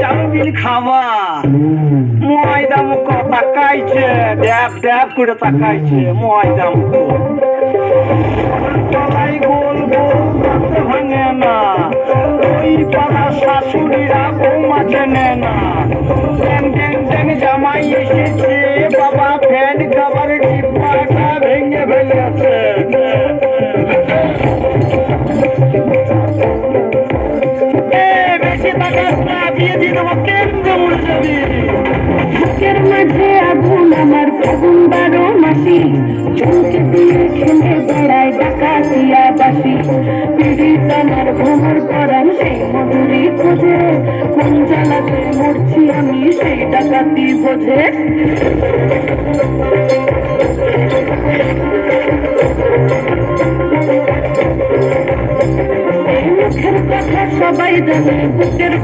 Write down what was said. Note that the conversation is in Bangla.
চাউমিন খাওয়া ময়দা মুখ তাকাইছে ড্যাব ড্যাব করে তাকাইছে ময়দা মুখ তলাই গোল গোল করতে ভাঙে না ওই পাড়া শাশুড়িরা বৌমা চেনে না ড্যাং ড্যাং ড্যাং জামাই এসেছে বাবা ফ্যান খাবার ডিব্বাটা ভেঙে ফেলেছে বুকের মাঝে আগুন আমার ফাগুন 12 মাসি চুলকে দিয়ে খেলে বেড়ায় ডাকাতিয়া বাসি পীড়িত আমার ভ্রমর পরাণ সেই মধুরি খোঁজে কোন জ্বালাতে মরছি আমি সেই ডাকাতি বোঝে মুখের কথা সবাই জানে বুকের